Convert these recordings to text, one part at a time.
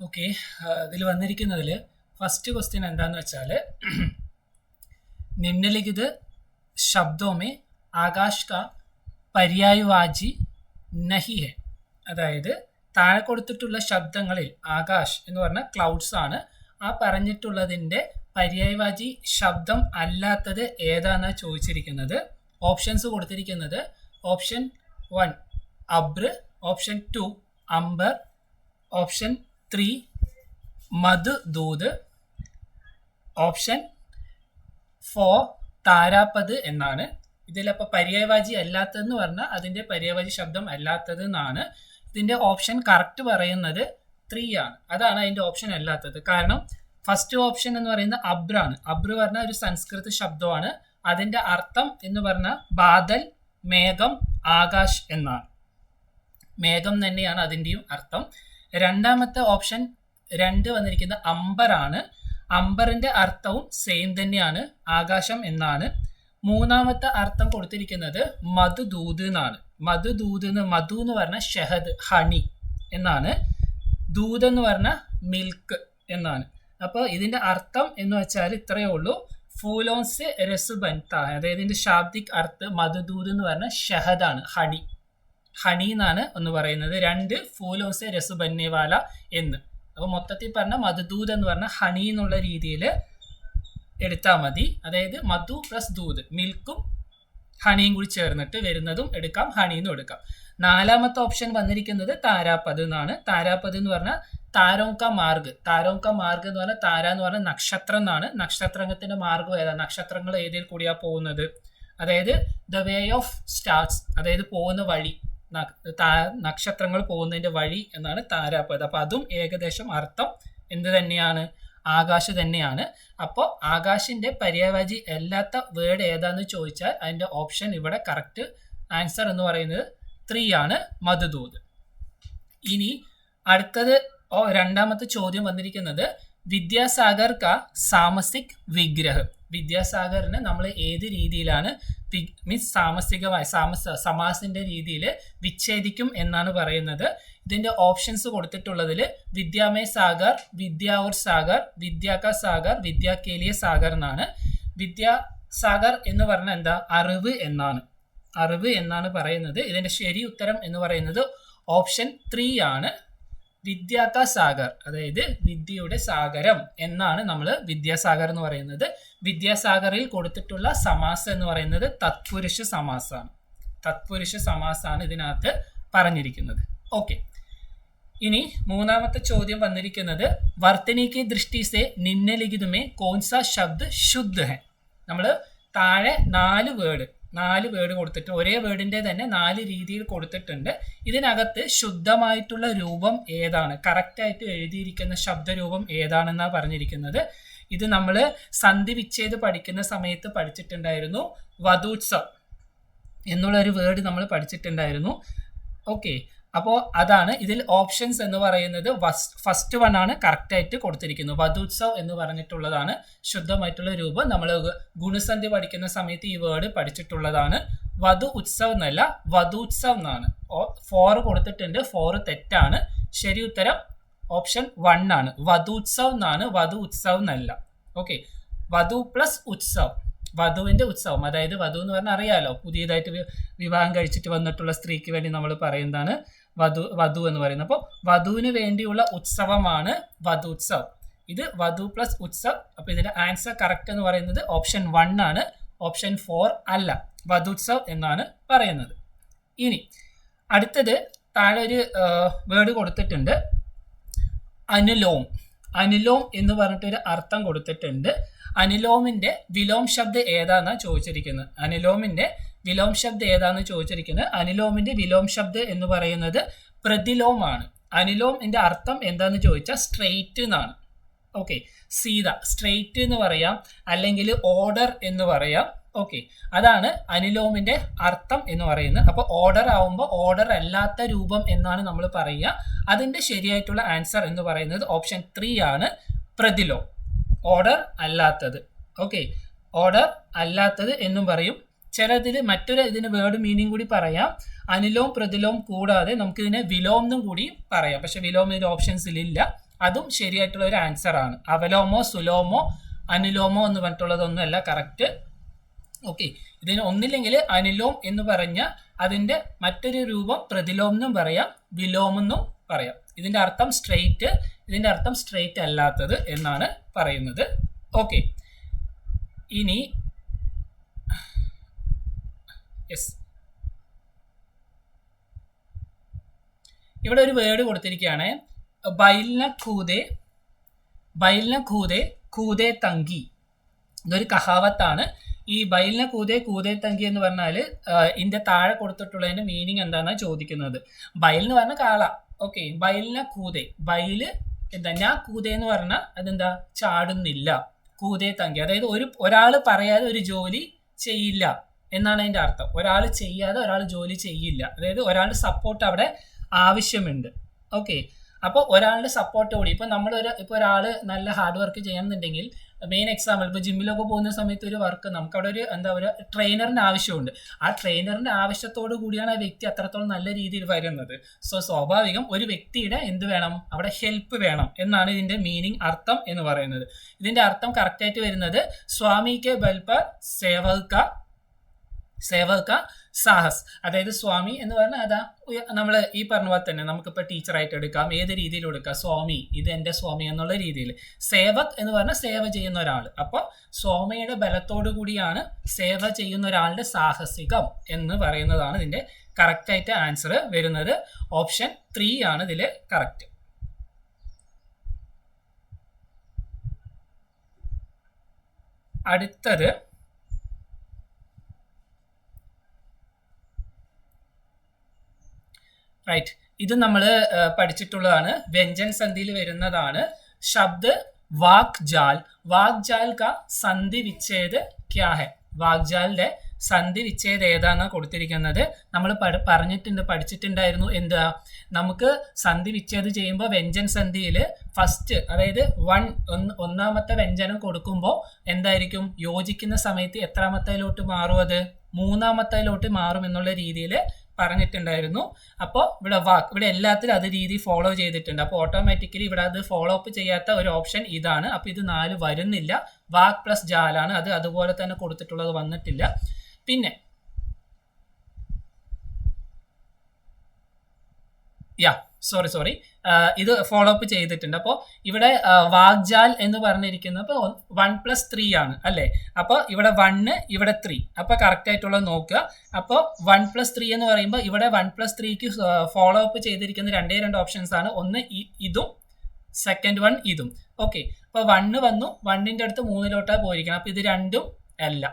Okay, ഇതിൽ വന്നിരിക്കുന്നതിൽ first question എന്താന്ന് വെച്ചാൽ निम्नलिखित शब्दों में आकाश का पर्यायवाची नहीं है. അതായത് താഴെ കൊടുത്തിട്ടുള്ള ശബ്ദങ്ങളിൽ ആകാശ് എന്ന് പറഞ്ഞ ക്ലൗഡ്സ് ആണ്. ആ പറഞ്ഞിട്ടുള്ളതിൻ്റെ പര്യായവാചി ശബ്ദം അല്ലാത്തത് ഏതാണെന്ന് ചോദിച്ചിരിക്കുന്നത്. ഓപ്ഷൻസ് കൊടുത്തിരിക്കുന്നത് ഓപ്ഷൻ 1 അബ്ര, ഓപ്ഷൻ 2 അംബർ, ഓപ്ഷൻ 3 മധു ദൂത്, ഓപ്ഷൻ 4 താരാപത് എന്നാണ്. ഇതിലപ്പോൾ പര്യായവാചി അല്ലാത്തതെന്ന് പറഞ്ഞാൽ അതിൻ്റെ പര്യായവാചി ശബ്ദം അല്ലാത്തത് എന്നാണ്. ഇതിൻ്റെ ഓപ്ഷൻ കറക്റ്റ് പറയുന്നത് 3 ആണ്. അതാണ് അതിൻ്റെ ഓപ്ഷൻ അല്ലാത്തത്. കാരണം ഫസ്റ്റ് ഓപ്ഷൻ എന്ന് പറയുന്നത് അബ്രാണ്. അബ്ര പറഞ്ഞ ഒരു സംസ്കൃത ശബ്ദമാണ്. അതിൻ്റെ അർത്ഥം എന്ന് പറഞ്ഞാൽ ബാദൽ, മേഘം, ആകാശ് എന്നാണ്. മേഘം തന്നെയാണ് അതിൻ്റെയും അർത്ഥം. രണ്ടാമത്തെ ഓപ്ഷൻ 2 വന്നിരിക്കുന്നത് അംബറാണ്. അംബറിൻ്റെ അർത്ഥവും സെയിം തന്നെയാണ്, ആകാശം എന്നാണ്. മൂന്നാമത്തെ അർത്ഥം കൊടുത്തിരിക്കുന്നത് മധുദൂത് എന്നാണ്. മധു എന്ന് പറഞ്ഞാൽ ഷഹദ്, ഹണി എന്നാണ്. ദൂത് എന്ന് പറഞ്ഞാൽ മിൽക്ക് എന്നാണ്. അപ്പോൾ ഇതിൻ്റെ അർത്ഥം എന്ന് വെച്ചാൽ ഇത്രയേ ഉള്ളൂ. ഫൂലോൻസെ രസ് ബൻതാ, അതായത് ഇതിൻ്റെ ശാബ്ദിക് അർത്ഥം മധുദൂത് എന്ന് പറഞ്ഞാൽ ഷഹദാണ്, ഹണി. ഹണി എന്നാണ് ഒന്ന് പറയുന്നത്. 2 ഫൂലോൻസെ രസ് ബന്നേവാല എന്ന്. അപ്പോൾ മൊത്തത്തിൽ പറഞ്ഞാൽ മധുദൂത് എന്ന് പറഞ്ഞാൽ ഹണി എന്നുള്ള രീതിയിൽ എടുത്താൽ മതി. അതായത് മധു പ്ലസ് ദൂത്, മിൽക്കും ഹണിയും കൂടി ചേർന്നിട്ട് വരുന്നതും എടുക്കാം, ഹണിന്നും എടുക്കാം. നാലാമത്തെ ഓപ്ഷൻ വന്നിരിക്കുന്നത് താരാപത് എന്നാണ്. താരാപത് എന്ന് പറഞ്ഞാൽ താരോങ്ക മാർഗ്. താരോങ്ക മാർഗ് എന്ന് പറഞ്ഞാൽ താര എന്ന് പറഞ്ഞാൽ നക്ഷത്രം എന്നാണ്. നക്ഷത്രത്തിന്റെ മാർഗം ഏതാണ്? നക്ഷത്രങ്ങൾ ഏതിൽ കൂടിയാണ് പോകുന്നത്? അതായത് ദ വേ ഓഫ് സ്റ്റാർസ്, അതായത് പോകുന്ന വഴി, നക്ഷത്രങ്ങൾ പോകുന്നതിന്റെ വഴി എന്നാണ് താരാപത്. അപ്പൊ അതും ഏകദേശം അർത്ഥം എന്ത് തന്നെയാണ്? ആകാശ് തന്നെയാണ്. അപ്പോൾ ആകാശിന്റെ പര്യായവാചി അല്ലാത്ത വേർഡ് ഏതാന്ന് ചോദിച്ചാൽ അതിന്റെ ഓപ്ഷൻ ഇവിടെ കറക്റ്റ് ആൻസർ എന്ന് പറയുന്നത് 3 ആണ്, മധുദൂത്. ഇനി അടുത്തത് രണ്ടാമത്തെ ചോദ്യം വന്നിരിക്കുന്നത് വിദ്യാസാഗർ കാ സാമസിക് വിഗ്രഹം. വിദ്യാസാഗറിനെ നമ്മൾ ഏത് രീതിയിലാണ് മീൻസ് സാമസികമായി സമാസിന്റെ രീതിയിൽ വിച്ഛേദിക്കും എന്നാണ് പറയുന്നത്. ഇതിന്റെ ഓപ്ഷൻസ് കൊടുത്തിട്ടുള്ളതിൽ വിദ്യാമേ സാഗർ, വിദ്യാ ഓർ സാഗർ, വിദ്യാ കാ സാഗർ, വിദ്യാ കേലിയ സാഗർ എന്നാണ്. വിദ്യാസാഗർ എന്ന് പറഞ്ഞാൽ എന്താ? അറിവ് എന്നാണ്. അറിവ് എന്നാണ് പറയുന്നത്. ഇതിന്റെ ശരി ഉത്തരം എന്ന് പറയുന്നത് ഓപ്ഷൻ 3 ആണ്, വിദ്യാ കാ സാഗർ, അതായത് വിദ്യയുടെ സാഗരം എന്നാണ് നമ്മൾ വിദ്യാസാഗർ എന്ന് പറയുന്നത്. വിദ്യാസാഗറിൽ കൊടുത്തിട്ടുള്ള സമാസം എന്ന് പറയുന്നത് തത്പുരുഷ സമാസാണ്. തത്പുരുഷ സമാസാണ് ഇതിനകത്ത് പറഞ്ഞിരിക്കുന്നത്. ഓക്കെ, ഇനി മൂന്നാമത്തെ ചോദ്യം വന്നിരിക്കുന്നത് വർത്തനിക്ക് ദൃഷ്ടി സെ നിമ്നലിഖിതമേ കോൺസാ ശബ്ദ് ശുദ്ധ ഹെ. നമ്മൾ താഴെ 4 വേർഡ് കൊടുത്തിട്ട് ഒരേ വേർഡിൻ്റെ തന്നെ 4 രീതിയിൽ കൊടുത്തിട്ടുണ്ട്. ഇതിനകത്ത് ശുദ്ധമായിട്ടുള്ള രൂപം ഏതാണ്, കറക്റ്റായിട്ട് എഴുതിയിരിക്കുന്ന ശബ്ദരൂപം ഏതാണെന്നാണ് പറഞ്ഞിരിക്കുന്നത്. ഇത് നമ്മൾ സന്ധി വിച്ഛേദ് പഠിക്കുന്ന സമയത്ത് പഠിച്ചിട്ടുണ്ടായിരുന്നു. വധൂത്സവ് എന്നുള്ളൊരു വേർഡ് നമ്മൾ പഠിച്ചിട്ടുണ്ടായിരുന്നു. ഓക്കെ, അപ്പോൾ അതാണ് ഇതിൽ ഓപ്ഷൻസ് എന്ന് പറയുന്നത്. ഫസ്റ്റ് 1 ആണ് കറക്റ്റായിട്ട് കൊടുത്തിരിക്കുന്നത്. വധൂത്സവ് എന്ന് പറഞ്ഞിട്ടുള്ളതാണ് ശുദ്ധമായിട്ടുള്ള രൂപം. നമ്മൾ ഗുണസന്ധി പഠിക്കുന്ന സമയത്ത് ഈ വേർഡ് പഠിച്ചിട്ടുള്ളതാണ്. വധു ഉത്സവ് എന്നല്ല, വധൂത്സവ് എന്നാണ്. 4 കൊടുത്തിട്ടുണ്ട്, 4 തെറ്റാണ്. ശരി ഉത്തരം ഓപ്ഷൻ 1 ആണ്, വധൂത്സവ് എന്നാണ്, വധു ഉത്സവ് എന്നല്ല. ഓക്കെ, വധു പ്ലസ് ഉത്സവ്, വധുവിന്റെ ഉത്സവം. അതായത് വധു എന്ന് പറഞ്ഞാൽ അറിയാലോ, പുതിയതായിട്ട് വിവാഹം കഴിച്ചിട്ട് വന്നിട്ടുള്ള സ്ത്രീക്ക് വേണ്ടി നമ്മൾ പറയുന്നതാണ് വധു എന്ന് പറയുന്നത്. അപ്പോൾ വധുവിന് വേണ്ടിയുള്ള ഉത്സവമാണ് വധൂത്സവ്. ഇത് വധു പ്ലസ് ഉത്സവ്. അപ്പോൾ ഇതിന്റെ ആൻസർ കറക്റ്റ് എന്ന് പറയുന്നത് ഓപ്ഷൻ 1 ആണ്, ഓപ്ഷൻ 4 അല്ല, വധൂത്സവ് എന്നാണ് പറയുന്നത്. ഇനി അടുത്തത് താഴെ ഒരു വേർഡ് കൊടുത്തിട്ടുണ്ട്, അനുലോം. അനുലോം എന്ന് പറഞ്ഞിട്ടൊരു അർത്ഥം കൊടുത്തിട്ടുണ്ട്. അനുലോമിന്റെ വിലോം ശബ്ദം ഏതാന്നാ ചോദിച്ചിരിക്കുന്നത്. അനുലോമിന്റെ വിലോം ശബ്ദം ഏതാന്ന് ചോദിച്ചിരിക്കുന്നത്. അനുലോമിന്റെ വിലോം ശബ്ദം എന്ന് പറയുന്നത് പ്രതിലോമാണ്. അനുലോമിന്റെ അർത്ഥം എന്താന്ന് ചോദിച്ചാൽ സ്ട്രെയിറ്റ് എന്നാണ്. ഓക്കെ, സീത, സ്ട്രെയിറ്റ് എന്ന് പറയാം, അല്ലെങ്കിൽ ഓർഡർ എന്ന് പറയാം. ഓക്കെ, അതാണ് അനുലോമിന്റെ അർത്ഥം എന്ന് പറയുന്നത്. അപ്പോൾ ഓർഡർ ആവുമ്പോൾ ഓർഡർ അല്ലാത്ത രൂപം എന്നാണ് നമ്മൾ പറയുക. അതിന്റെ ശരിയായിട്ടുള്ള ആൻസർ എന്ന് പറയുന്നത് ഓപ്ഷൻ 3 ആണ്, പ്രതിലോം, ഓർഡർ അല്ലാത്തത്. ഓക്കെ, ഓർഡർ അല്ലാത്തത് എന്നും പറയും. ചിലതിൽ മറ്റൊരു ഇതിന് വേർഡ് മീനിങ് കൂടി പറയാം. അനുലോം പ്രതിലോം കൂടാതെ നമുക്ക് ഇതിനെ വിലോം എന്നും കൂടി പറയാം. പക്ഷെ വിലോം ഇതിന്റെ ഓപ്ഷൻസിൽ ഇല്ല. അതും ശരിയായിട്ടുള്ള ഒരു ആൻസർ ആണ്. അവലോമോ സുലോമോ അനുലോമോ എന്ന് പറഞ്ഞിട്ടുള്ളതൊന്നുമല്ല കറക്റ്റ്. ഓക്കെ, ഇതിന് ഒന്നില്ലെങ്കിൽ അനുലോം എന്ന് പറഞ്ഞ അതിൻ്റെ മറ്റൊരു രൂപം പ്രതിലോം എന്നും പറയാം, വിലോം എന്നും പറയാം. ഇതിൻ്റെ അർത്ഥം സ്ട്രെയിറ്റ്, ഇതിൻ്റെ അർത്ഥം സ്ട്രെയിറ്റ് അല്ലാത്തത് എന്നാണ് പറയുന്നത്. ഓക്കെ, ഇനി യെസ്, ഇവിടെ ഒരു വേർഡ് കൊടുത്തിരിക്കുകയാണ്, ബൈൽന ഖൂദേ, ബൈൽന ഖൂദേ ഖൂദേ തങ്കി. ഇതൊരു കഹാവത്താണ്. ഈ ബൈലിനെ കൂതേ കൂതേ തങ്കി എന്ന് പറഞ്ഞാൽ ഇതിൻ്റെ താഴെ കൊടുത്തിട്ടുള്ളതിൻ്റെ മീനിങ് എന്താണെന്നാണ് ചോദിക്കുന്നത്. ബൈൽ എന്ന് പറഞ്ഞാൽ കാള. ഓക്കെ, ബൈലിനെ കൂതേ, ബൈല് എന്താ, ഞാൻ കൂതേ എന്ന് പറഞ്ഞാൽ അതെന്താ, ചാടുന്നില്ല. കൂതേ തങ്കി അതായത് ഒരാൾ പറയാതെ ഒരു ജോലി ചെയ്യില്ല എന്നാണ് അതിൻ്റെ അർത്ഥം. ഒരാൾ ചെയ്യാതെ ഒരാൾ ജോലി ചെയ്യില്ല, അതായത് ഒരാളുടെ സപ്പോർട്ട് അവിടെ ആവശ്യമുണ്ട്. ഓക്കെ, അപ്പോൾ ഒരാളുടെ സപ്പോർട്ട് കൂടി ഇപ്പോൾ ഒരാൾ നല്ല ഹാർഡ് വർക്ക് ചെയ്യണമെന്നുണ്ടെങ്കിൽ, മെയിൻ എക്സാമ്പിൾ ഇപ്പോൾ ജിമ്മിലൊക്കെ പോകുന്ന സമയത്ത് ഒരു വർക്ക് നമുക്ക് അവിടെ ഒരു ട്രെയിനറിൻ്റെ ആവശ്യമുണ്ട്. ആ ട്രെയിനറിൻ്റെ ആവശ്യത്തോടു കൂടിയാണ് ആ വ്യക്തി അത്രത്തോളം നല്ല രീതിയിൽ വരുന്നത്. സോ സ്വാഭാവികം ഒരു വ്യക്തിയുടെ എന്ത് വേണം, അവിടെ ഹെൽപ്പ് വേണം എന്നാണ് ഇതിൻ്റെ മീനിങ്, അർത്ഥം എന്ന് പറയുന്നത്. ഇതിൻ്റെ അർത്ഥം കറക്റ്റായിട്ട് വരുന്നത് സ്വാമി കെ ബൽ പർ സേവക സാഹസ്, അതായത് സ്വാമി എന്ന് പറഞ്ഞാൽ അതാ നമ്മൾ ഈ പറഞ്ഞ പോലെ തന്നെ നമുക്കിപ്പോൾ ടീച്ചറായിട്ട് എടുക്കാം, ഏത് രീതിയിലും എടുക്കാം. സ്വാമി, ഇത് എൻ്റെ സ്വാമി എന്നുള്ള രീതിയിൽ. സേവക് എന്ന് പറഞ്ഞാൽ സേവ ചെയ്യുന്ന ഒരാൾ. അപ്പോൾ സ്വാമിയുടെ ബലത്തോടു കൂടിയാണ് സേവ ചെയ്യുന്ന ഒരാളുടെ സാഹസികം എന്ന് പറയുന്നതാണ് ഇതിൻ്റെ കറക്റ്റായിട്ട് ആൻസർ വരുന്നത്. ഓപ്ഷൻ 3 ആണ് ഇതിൽ കറക്റ്റ്. അടുത്തത് റൈറ്റ്, ഇത് നമ്മൾ പഠിച്ചിട്ടുള്ളതാണ്, വ്യഞ്ജൻ സന്ധിയിൽ വരുന്നതാണ്. ശബ്ദ് വാക് ജാൽ, വാക് ജാൽ കാ സന്ധി വിച്ഛേദ് ക്യാ ഹെ, വാക് ജാലിന്റെ സന്ധി വിച്ഛേദ് ഏതാണെന്ന് കൊടുത്തിരിക്കുന്നത്. നമ്മൾ പഠിച്ചിട്ടുണ്ടായിരുന്നു എന്താ, നമുക്ക് സന്ധി വിച്ഛേദ് ചെയ്യുമ്പോൾ വ്യഞ്ജൻ സന്ധിയിൽ ഫസ്റ്റ്, അതായത് ഒന്നാമത്തെ വ്യഞ്ജനം കൊടുക്കുമ്പോൾ എന്തായിരിക്കും, യോജിക്കുന്ന സമയത്ത് എത്രാമത്തേലോട്ട് മാറും, അത് മൂന്നാമത്തേലോട്ട് മാറും എന്നുള്ള രീതിയിൽ പറഞ്ഞിട്ടുണ്ടായിരുന്നു. അപ്പോൾ ഇവിടെ എല്ലാത്തിലും അത് രീതി ഫോളോ ചെയ്തിട്ടുണ്ട്. അപ്പോൾ ഓട്ടോമാറ്റിക്കലി ഇവിടെ അത് ഫോളോ അപ്പ് ചെയ്യാത്ത ഒരു ഓപ്ഷൻ ഇതാണ്. അപ്പോൾ ഇത് 4 വരുന്നില്ല. വാക് പ്ലസ് ജാലാണ്, അത് അതുപോലെ തന്നെ കൊടുത്തിട്ടുള്ളത് വന്നിട്ടില്ല. പിന്നെ സോറി ഇത് ഫോളോ അപ്പ് ചെയ്തിട്ടുണ്ട്. അപ്പോൾ ഇവിടെ വാഗ്ജാൽ എന്ന് പറഞ്ഞിരിക്കുന്നത് അപ്പോൾ 1+3 ആണ് അല്ലേ. അപ്പോൾ ഇവിടെ 1, ഇവിടെ 3. അപ്പോൾ കറക്റ്റ് ആയിട്ടുള്ളത് നോക്കുക. അപ്പോൾ 1+3 എന്ന് പറയുമ്പോൾ ഇവിടെ 1+3ക്ക് ഫോളോ അപ്പ് ചെയ്തിരിക്കുന്ന 2 ഓപ്ഷൻസ് ആണ്. ഒന്ന് ഇതും സെക്കൻഡ് വൺ ഇതും. ഓക്കെ, അപ്പോൾ 1 വന്നു, 1ന്റെ അടുത്ത് 3ലോട്ടാണ് പോയിരിക്കണം. അപ്പോൾ ഇത് രണ്ടും അല്ല,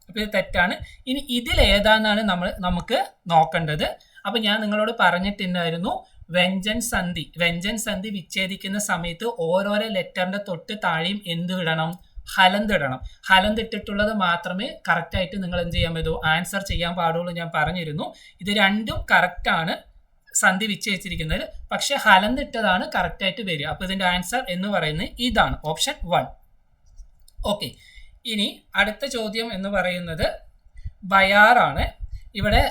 അപ്പോൾ ഇത് തെറ്റാണ്. ഇനി ഇതിലേതാണെന്നാണ് നമുക്ക് നോക്കേണ്ടത്. അപ്പോൾ ഞാൻ നിങ്ങളോട് പറഞ്ഞിട്ടുണ്ടായിരുന്നു, വ്യഞ്ജൻ സന്ധി വിച്ഛേദിക്കുന്ന സമയത്ത് ഓരോരോ ലെറ്ററിന്റെ തൊട്ട് താഴെയും എന്ത് ഇടണം, ഹലന്ത് ഇടണം. ഹലന്ത് ഇട്ടിട്ടുള്ളത് മാത്രമേ കറക്റ്റായിട്ട് നിങ്ങൾ എന്ത് ചെയ്യാൻ പറ്റൂ, ആൻസർ ചെയ്യാൻ പാടുള്ളൂ. ഞാൻ പറഞ്ഞിരുന്നു ഇത് രണ്ടും കറക്റ്റാണ് സന്ധി വിച്ഛേദിച്ചിരിക്കുന്നത്, പക്ഷെ ഹലന്ത് ഇട്ടതാണ് കറക്റ്റായിട്ട് വരിക. അപ്പോൾ ഇതിന്റെ ആൻസർ എന്ന് പറയുന്നത് ഇതാണ്, ഓപ്ഷൻ 1. ഓക്കെ, ഇനി അടുത്ത ചോദ്യം എന്ന് പറയുന്നത് ബയാറാണ്. ഇവിടെ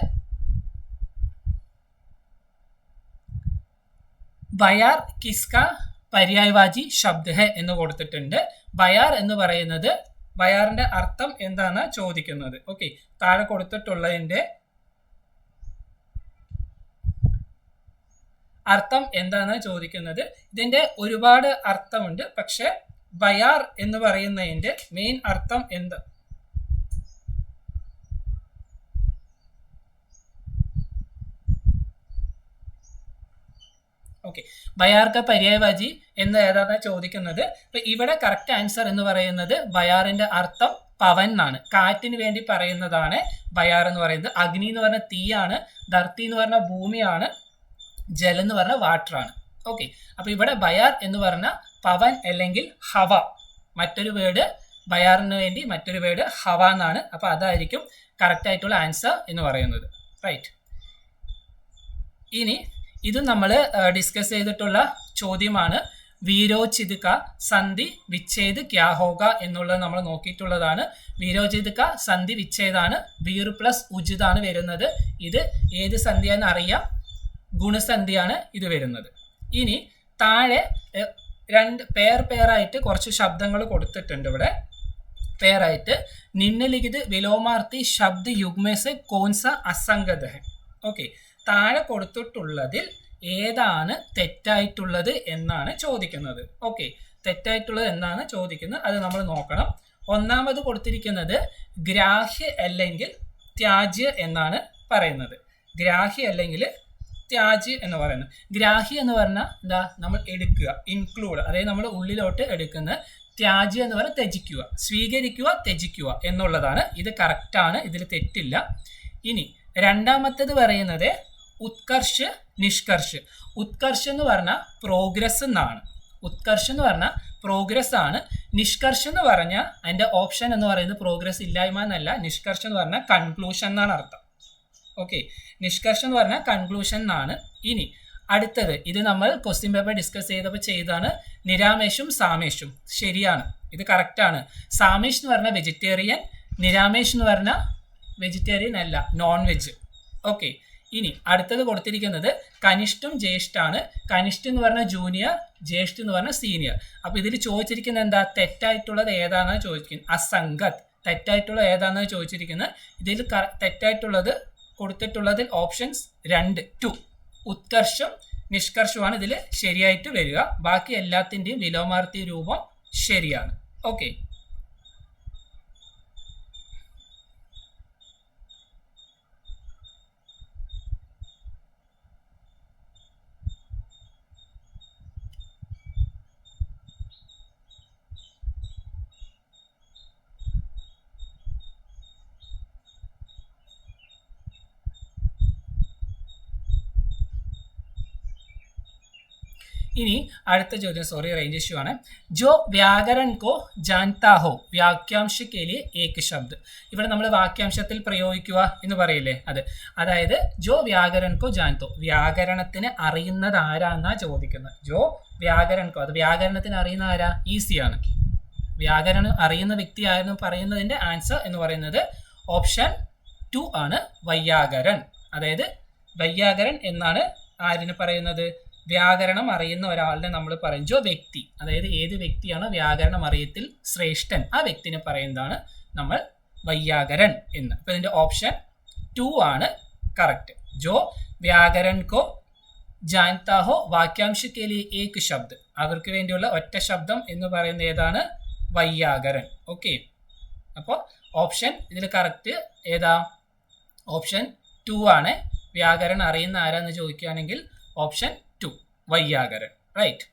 ബയാർ കിസ്ക പര്യായവാചി ശബ്ദ ഹെ എന്ന് കൊടുത്തിട്ടുണ്ട്. ബയാർ എന്ന് പറയുന്നത്, ബയാറിന്റെ അർത്ഥം എന്താണ് ചോദിക്കുന്നത്. ഓക്കെ, താഴെ കൊടുത്തിട്ടുള്ളതിന്റെ അർത്ഥം എന്താണ് ചോദിക്കുന്നത്. ഇതിന്റെ ഒരുപാട് അർത്ഥമുണ്ട്, പക്ഷെ ബയാർ എന്ന് പറയുന്നതിന്റെ മെയിൻ അർത്ഥം എന്താ, ഓക്കെ, ബയാർക്ക പര്യായവാചി എന്ന് ഏതാണ് ചോദിക്കുന്നത്. അപ്പൊ ഇവിടെ കറക്റ്റ് ആൻസർ എന്ന് പറയുന്നത് ബയാറിന്റെ അർത്ഥം പവൻ എന്നാണ്, കാറ്റിന് വേണ്ടി പറയുന്നതാണ് ബയാർ എന്ന് പറയുന്നത്. അഗ്നി എന്ന് പറഞ്ഞ തീയാണ്, ധർത്തി എന്ന് പറഞ്ഞ ഭൂമിയാണ്, ജലം എന്ന് പറഞ്ഞ വാട്ടർ ആണ്. ഓക്കെ, അപ്പൊ ഇവിടെ ബയാർ എന്ന് പറഞ്ഞ പവൻ അല്ലെങ്കിൽ ഹവ, മറ്റൊരു വേർഡ് ബയാറിന് വേണ്ടി മറ്റൊരു വേർഡ് ഹവ എന്നാണ്. അപ്പൊ അതായിരിക്കും കറക്റ്റ് ആയിട്ടുള്ള ആൻസർ എന്ന് പറയുന്നത്. റൈറ്റ്, ഇനി ഇത് നമ്മൾ ഡിസ്കസ് ചെയ്തിട്ടുള്ള ചോദ്യമാണ്. വീരോചിത് ക സന്ധി വിച്ഛേദ് ക്യാ ഹോഗ എന്നുള്ളത് നമ്മൾ നോക്കിയിട്ടുള്ളതാണ്. വീരോചിത് ക സന്ധി വിച്ഛേദാണ്, വീർ പ്ലസ് ഉചിതാണ് വരുന്നത്. ഇത് ഏത് സന്ധിയാണെന്ന് അറിയാം, ഗുണസന്ധിയാണ് ഇത് വരുന്നത്. ഇനി താഴെ പേരായിട്ട് കുറച്ച് ശബ്ദങ്ങൾ കൊടുത്തിട്ടുണ്ട് ഇവിടെ. പേരായിട്ട് നിമ്നലിഖിത് വിലോമാർത്ഥി ശബ്ദ യുഗ്മേസെ കോൺസ അസംഗത ഹെ. ഓക്കെ, താഴെ കൊടുത്തിട്ടുള്ളതിൽ ഏതാണ് തെറ്റായിട്ടുള്ളത് എന്നാണ് ചോദിക്കുന്നത്. ഓക്കെ, തെറ്റായിട്ടുള്ളത് എന്നാണ് ചോദിക്കുന്നത്, അത് നമ്മൾ നോക്കണം. ഒന്നാമത് കൊടുത്തിരിക്കുന്നത് ഗ്രാഹ്യ അല്ലെങ്കിൽ ത്യാജ്യ എന്നാണ് പറയുന്നത്. ഗ്രാഹ്യ അല്ലെങ്കിൽ ത്യാജ്യ എന്ന് പറയുന്നത്. ഗ്രാഹ്യ എന്ന് പറഞ്ഞാൽ എന്താ, നമ്മൾ എടുക്കുക, ഇൻക്ലൂഡ്, അതായത് നമ്മൾ ഉള്ളിലോട്ട് എടുക്കുന്ന. ത്യാജ്യ എന്ന് പറഞ്ഞാൽ ത്യജിക്കുക, സ്വീകരിക്കുക, ത്യജിക്കുക എന്നുള്ളതാണ്. ഇത് കറക്റ്റാണ്, ഇതിൽ തെറ്റില്ല. ഇനി രണ്ടാമത്തേത് പറയുന്നത് ഉത്കർഷ് നിഷ്കർഷ്. ഉത്കർഷ് എന്ന് പറഞ്ഞാൽ പ്രോഗ്രസ് എന്നാണ്. ഉത്കർഷ് എന്ന് പറഞ്ഞാൽ പ്രോഗ്രസ് ആണ്. നിഷ്കർഷ് എന്ന് പറഞ്ഞാൽ അതിൻ്റെ ഓപ്ഷൻ എന്ന് പറയുന്നത് പ്രോഗ്രസ് ഇല്ലായ്മ എന്നല്ല. നിഷ്കർഷ് എന്ന് പറഞ്ഞാൽ കൺക്ലൂഷൻ എന്നാണ് അർത്ഥം. ഓക്കെ, നിഷ്കർഷം എന്ന് പറഞ്ഞാൽ കൺക്ലൂഷൻ എന്നാണ്. ഇനി അടുത്തത്, ഇത് നമ്മൾ ക്വസ്റ്റ്യൻ പേപ്പർ ഡിസ്കസ് ചെയ്താണ്. നിരാമേഷും സാമേഷും ശരിയാണ്, ഇത് കറക്റ്റാണ്. സാമേഷ് എന്ന് പറഞ്ഞാൽ വെജിറ്റേറിയൻ, നിരാമേഷ് എന്ന് പറഞ്ഞാൽ വെജിറ്റേറിയൻ അല്ല, നോൺ വെജ്. ഓക്കെ, ഇനി അടുത്തത് കൊടുത്തിരിക്കുന്നത് കനിഷ്ഠും ജ്യേഷ്ഠാണ്. കനിഷ്ഠ എന്ന് പറഞ്ഞാൽ ജൂനിയർ, ജ്യേഷ്ഠ എന്ന് പറഞ്ഞാൽ സീനിയർ. അപ്പോൾ ഇതിൽ ചോദിച്ചിരിക്കുന്നത് എന്താ, തെറ്റായിട്ടുള്ളത് ഏതാണെന്ന് ചോദിക്കുന്നത്. അസംഗത്, തെറ്റായിട്ടുള്ളത് ഏതാണെന്ന് ചോദിച്ചിരിക്കുന്നത്. ഇതിൽ തെറ്റായിട്ടുള്ളത് കൊടുത്തിട്ടുള്ളതിൽ ഓപ്ഷൻസ് 2 ഉത്കർഷം നിഷ്കർഷമാണ് ഇതിൽ ശരിയായിട്ട് വരിക. ബാക്കി എല്ലാത്തിൻ്റെയും വിലോമാർത്ഥി രൂപം ശരിയാണ്. ഓക്കെ, ഇനി അടുത്ത ചോദ്യം, സോറി റേഞ്ച് ഇഷ്യൂ ആണ്. ജോ വ്യാകരൺ കോ ജാൻതാ ഹോ വാക്യാംശ കെ ലിയെ ഏക് ശബ്ദ്. ഇവിടെ നമ്മൾ വാക്യാംശത്തിൽ പ്രയോഗിക്കുക എന്ന് പറയില്ലേ, അത്. അതായത് ജോ വ്യാകരൺ കോ ജാൻതോ, വ്യാകരണത്തിന് അറിയുന്നത് ആരാന്നാ ചോദിക്കുന്നത്. ജോ വ്യാകരൺ കോ, അത് വ്യാകരണത്തിന് അറിയുന്ന ആരാ, ഈസിയാണ്. വ്യാകരണം അറിയുന്ന വ്യക്തി ആരെന്ന് പറയുന്നതിൻ്റെ ആൻസർ എന്ന് പറയുന്നത് ഓപ്ഷൻ 2 ആണ്, വൈയാകരൺ. അതായത് വൈയാകരൺ എന്നാണ് ആരിന് പറയുന്നത്, വ്യാകരണം അറിയുന്ന ഒരാളിനെ നമ്മൾ പറയും. ജോ വ്യക്തി, അതായത് ഏത് വ്യക്തിയാണോ വ്യാകരണം അറിയത്തിൽ ശ്രേഷ്ഠൻ, ആ വ്യക്തിനെ പറയുന്നതാണ് നമ്മൾ വൈയാകരൺ എന്ന്. അപ്പോൾ ഇതിൻ്റെ ഓപ്ഷൻ 2 ആണ് കറക്റ്റ്. ജോ വ്യാകരൺ കോ ജാൻതാ ഹോ വാക്യാംശ കെ ലിയെ ഏക് ശബ്ദ്, അവർക്ക് വേണ്ടിയുള്ള ഒറ്റ ശബ്ദം എന്ന് പറയുന്നത് ഏതാണ്, വൈയാകരൺ. ഓക്കെ, അപ്പോൾ ഓപ്ഷൻ ഇതിൽ കറക്റ്റ് ഏതാ, ഓപ്ഷൻ 2 ആണ്. വ്യാകരണം അറിയുന്ന ആരാന്ന് ചോദിക്കുകയാണെങ്കിൽ ഓപ്ഷൻ 2 വൈയാകരൺ, റൈറ്റ്.